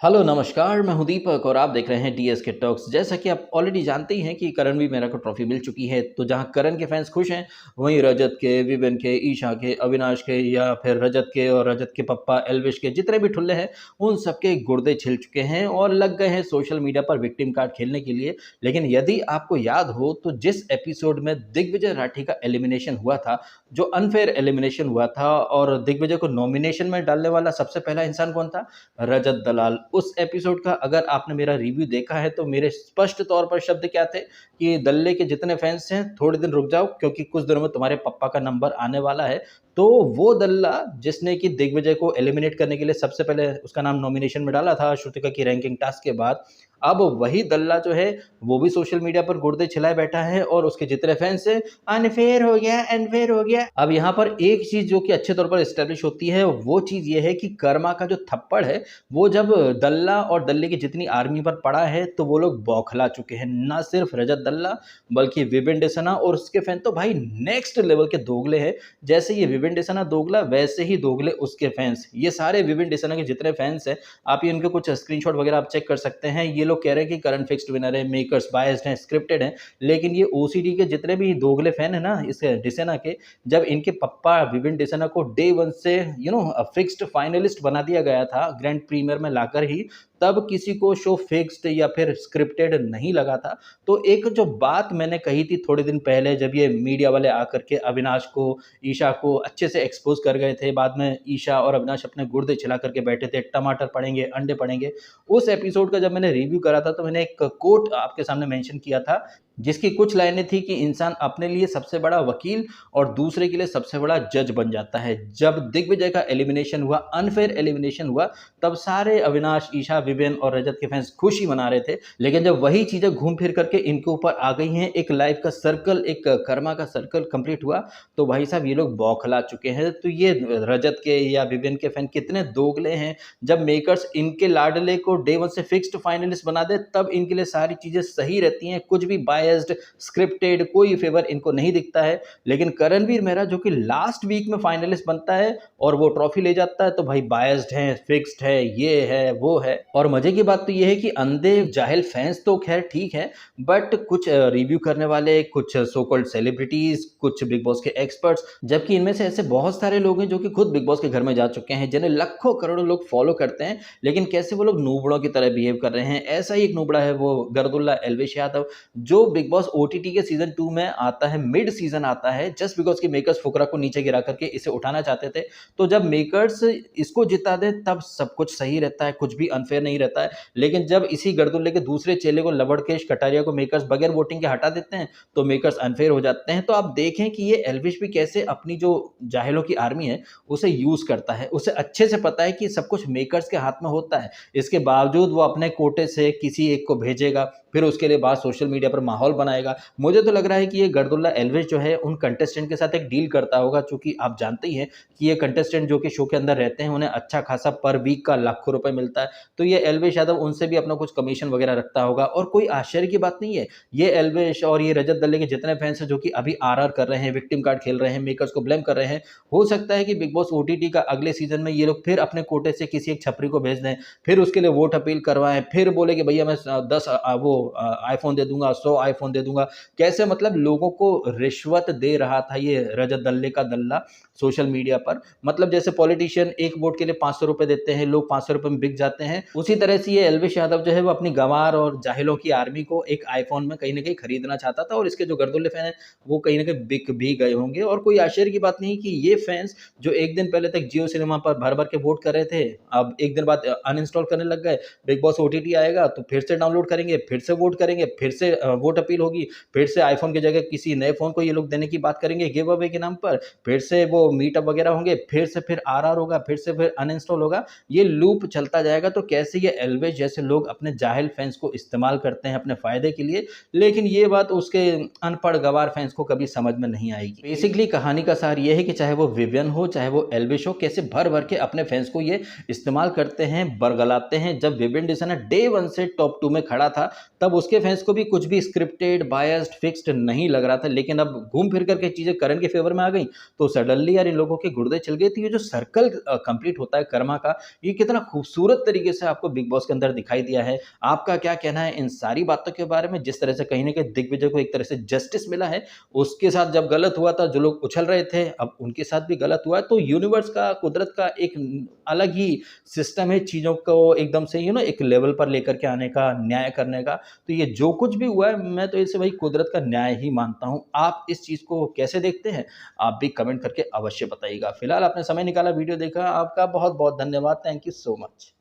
Hello नमस्कार, मैं हूं दीपक और आप देख रहे हैं डीएसके टॉक्स। जैसा कि आप ऑलरेडी जानते ही हैं कि करणवीर मेहरा को ट्रॉफी मिल चुकी है, तो जहां करण के फैंस खुश हैं, वहीं रजत के, विवेन के, ईशा के, अविनाश के या फिर रजत के और रजत के पप्पा एल्विश के जितने भी ठुल्ले हैं, उन सबके गुर्दे छिल चुके हैं और लग गए हैं सोशल मीडिया पर विक्टिम कार्ड खेलने के लिए। लेकिन यदि आपको याद हो तो जिस एपिसोड में दिग्विजय राठी का एलिमिनेशन हुआ था, जो अनफेयर एलिमिनेशन हुआ था और दिग्विजय को नॉमिनेशन में डालने वाला सबसे पहला इंसान कौन था? रजत दलाल। उस एपिसोड का अगर आपने मेरा रिव्यू देखा है तो मेरे स्पष्ट तौर पर शब्द क्या थे कि दल्ले के जितने फैंस हैं थोड़े दिन रुक जाओ, क्योंकि कुछ दिनों में तुम्हारे पप्पा का नंबर आने वाला है। तो वो दल्ला जिसने कि दिग्विजय को एलिमिनेट करने के लिए सबसे पहले उसका नाम नॉमिनेशन में डाला था श्रुतिका की रैंकिंग टास्क के बाद, अब वही दल्ला जो है वो भी सोशल मीडिया पर गुर्दे छिलाए बैठा है और उसके जितने फैंस हैं अनफेयर हो गया, अनफेयर हो गया। अब यहाँ पर एक चीज जो कि अच्छे तौर पर एस्टेब्लिश होती है वो चीज ये है कि कर्मा का जो थप्पड़ है वो जब दल्ला और दल्ले की जितनी आर्मी पर पड़ा है तो वो लोग बौखला चुके हैं। ना सिर्फ रजत दल्ला बल्कि विपिन डिसना और उसके फैन तो भाई नेक्स्ट लेवल के दोगले हैं। जैसे ये विपिन डिसना दोगला वैसे ही दोगले उसके फैंस। ये सारे विपिन डिसना के जितने फैंस हैं, आप ये इनके कुछ स्क्रीनशॉट वगैरह आप चेक कर सकते हैं। ये लोग कह रहे हैं कि करण फिक्स्ड विनर है, मेकर्स बायस्ड हैं, स्क्रिप्टेड हैं। लेकिन ये ओसीडी के जितने भी दोगले फैन है ना इस डिसेना के, जब इनके पप्पा विपिन डिसना को डे वन से फिक्स्ड फाइनलिस्ट बना दिया गया था ग्रैंड प्रीमियर में लाकर ही, तब किसी को शो फिक्स्ड या फिर स्क्रिप्टेड नहीं लगा था। तो एक जो बात मैंने कही थी थोड़े दिन पहले, जब ये मीडिया वाले आकर के अविनाश को, ईशा को अच्छे से एक्सपोज कर गए थे, बाद में ईशा और अविनाश अपने गुर्दे छिला करके बैठे थे, टमाटर पड़ेंगे, अंडे पड़ेंगे। उस एपिसोड का जब मैंने रिव्यू करा था तो मैंने एक कोट आपके सामने मेंशन किया था, जिसकी कुछ लाइनें थी कि इंसान अपने लिए सबसे बड़ा वकील और दूसरे के लिए सबसे बड़ा जज बन जाता है। जब दिग्विजय का एलिमिनेशन हुआ, अनफेयर एलिमिनेशन हुआ, तब सारे अविनाश, ईशा, विवेन और रजत के फैंस खुशी मना रहे थे। लेकिन जब वही चीजें घूम फिर करके इनके ऊपर आ गई हैं, एक लाइफ का सर्कल, एक कर्मा का सर्कल कंप्लीट हुआ, तो भाई साहब ये लोग बौखला चुके हैं। तो ये रजत के या विवेन के फैन कितने दोगले हैं। जब मेकर्स इनके लाडले को डे वन से फिक्स्ड फाइनलिस्ट बना दे तब इनके लिए सारी चीजें सही रहती हैं, कुछ भी बायस्ड, स्क्रिप्टेड कोई फेवर इनको नहीं दिखता है। लेकिन करणवीर मेहरा जो कि लास्ट वीक में फाइनलिस्ट बनता है और वो ट्रॉफी ले जाता है, तो भाई बायस्ड है, फिक्स्ड है, ये है, वो है। और मजे की बात तो ये है कि अंधे जाहिल फैंस तो खैर ठीक है, बट कुछ रिव्यू करने वाले, कुछ सो कॉल्ड सेलिब्रिटीज, कुछ बिग बॉस के एक्सपर्ट्स, जबकि इनमें से ऐसे बहुत सारे लोग हैं जो कि खुद बिग बॉस के घर में जा चुके हैं, जिन्हें लाखों करोड़ों लोग फॉलो करते हैं, लेकिन कैसे वो लोग नूबड़ों की तरह बिहेव कर रहे हैं। ऐसा ही एक नूबड़ा है वो गर्दुल्ला एल्विश यादव, जो बिग बॉस ओटीटी के सीजन 2 में आता है, मिड सीजन आता है, जस्ट बिकॉज कि मेकर्स फुकरा को नीचे गिरा करके इसे उठाना चाहते थे। तो जब मेकर्स इसको जिता दे तब सब कुछ सही रहता है, कुछ भी अनफेयर नहीं रहता है। लेकिन जब इसी गर्दुल्ले के दूसरे चेले को, लवड़केश कटारिया को, मेकर्स बगैर वोटिंग के हटा देते हैं तो मेकर्स अनफेयर हो जाते हैं। तो आप देखें कि ये एल्विश भी कैसे अपनी जो जाहिलों की आर्मी है उसे यूज करता है। उसे अच्छे से पता है कि सब कुछ मेकर्स के हाथ में होता है, इसके बावजूद वो अपने कोटे से किसी एक को भेजेगा, फिर उसके लिए बाद सोशल मीडिया पर माहौल बनाएगा। मुझे तो लग रहा है कि ये गर्दुल्ला एल्विश जो है उन कंटेस्टेंट के साथ एक डील करता होगा, क्योंकि आप जानते ही हैं कि ये कंटेस्टेंट जो कि शो के अंदर रहते हैं उन्हें अच्छा खासा पर वीक का लाखों रुपए मिलता है। तो ये एल्विश यादव उनसे भी अपना कुछ कमीशन वगैरह रखता होगा। और कोई आश्चर्य की बात नहीं है, ये एल्विश और ये रजत दल्ले के जितने फैंस हैं जो कि अभी आरआर कर रहे हैं, विक्टिम कार्ड खेल रहे हैं, मेकर्स को ब्लेम कर रहे हैं, हो सकता है कि बिग बॉस ओटीटी का अगले सीजन में ये लोग फिर अपने कोटे से किसी एक छपरी को भेज दें, फिर उसके लिए वोट अपील करवाएं, फिर बोले कि भैया मैं 10 वो आईफोन दे दूंगा, 100 आईफोन दे दूंगा। कैसे मतलब लोगों को रिश्वत दे रहा था ये रजत दल्ले का दल्ला सोशल मीडिया पर। मतलब जैसे पॉलिटिशियन एक वोट के लिए 500 रुपए देते हैं, लोग 500 रुपए में बिक जाते हैं, उसी तरह से ये एल्विश यादव जो है वो अपनी गंवार और जाहिलों की आर्मी को एक आईफोन में कहीं ना कहीं खरीदना चाहता था। और इसके जो गर्दुल्ले फैन है वो कहीं ना कहीं बिक भी गए होंगे। और कोई आश्चर्य की बात नहीं कि ये फैंस जो एक दिन पहले तक जियो सिनेमा पर भर भर के वोट कर रहे थे, अब एक दिन बाद अनइंस्टॉल करने लग गए। बिग बॉस ओटीटी आएगा तो फिर से डाउनलोड करेंगे, फिर से वोट करेंगे, फिर से वोट अपील होगी, फिर से आईफोन की जगह किसी नए फोन को ये लोग देने की बात करेंगे गिव अवे के नाम पर, फिर से वो मीटअप वगैरह होंगे, फिर आरआर होगा, फिर से फिर अनइंस्टॉल होगा। ये लूप चलता जाएगा। तो कैसे ये एल्विश जैसे लोग अपने जाहिल फैंस को इस्तेमाल करते हैं अपने फायदे के लिए, लेकिन ये बात उसके अनपढ़ गवार फैंस को कभी समझ में नहीं आएगी। बेसिकली कहानी का सार ये है कि चाहे वो विवियन हो, चाहे वो एल्विश हो, कैसे भर भर के अपने फैंस को ये इस्तेमाल करते हैं, बरगलाते हैं। जब विवियन डिसना डे वन से टॉप 2 में खड़ा था तब उसके फैंस को भी कुछ भी स्क्रिप्टेड, बायस्ड, फिक्स्ड नहीं लग रहा था। लेकिन अब घूम फिर कर के चीज़ें करण के फ़ेवर में आ गई, तो सडनली यार इन लोगों के गुर्दे चल गए। तो ये जो सर्कल कंप्लीट होता है कर्मा का, ये कितना खूबसूरत तरीके से आपको बिग बॉस के अंदर दिखाई दिया है। आपका क्या कहना है इन सारी बातों के बारे में? जिस तरह से कहीं न कहीं दिग्विजय को एक तरह से जस्टिस मिला है, उसके साथ जब गलत हुआ था, जो लोग उछल रहे थे, अब उनके साथ भी गलत हुआ है। तो यूनिवर्स का, कुदरत का एक अलग ही सिस्टम है चीज़ों को एकदम से एक लेवल पर लेकर के आने का, न्याय करने का। तो ये जो कुछ भी हुआ है, मैं तो इसे भाई कुदरत का न्याय ही मानता हूँ। आप इस चीज़ को कैसे देखते हैं? आप भी कमेंट करके अवश्य बताइएगा। फिलहाल आपने समय निकाला, वीडियो देखा, आपका बहुत-बहुत धन्यवाद। Thank you so much.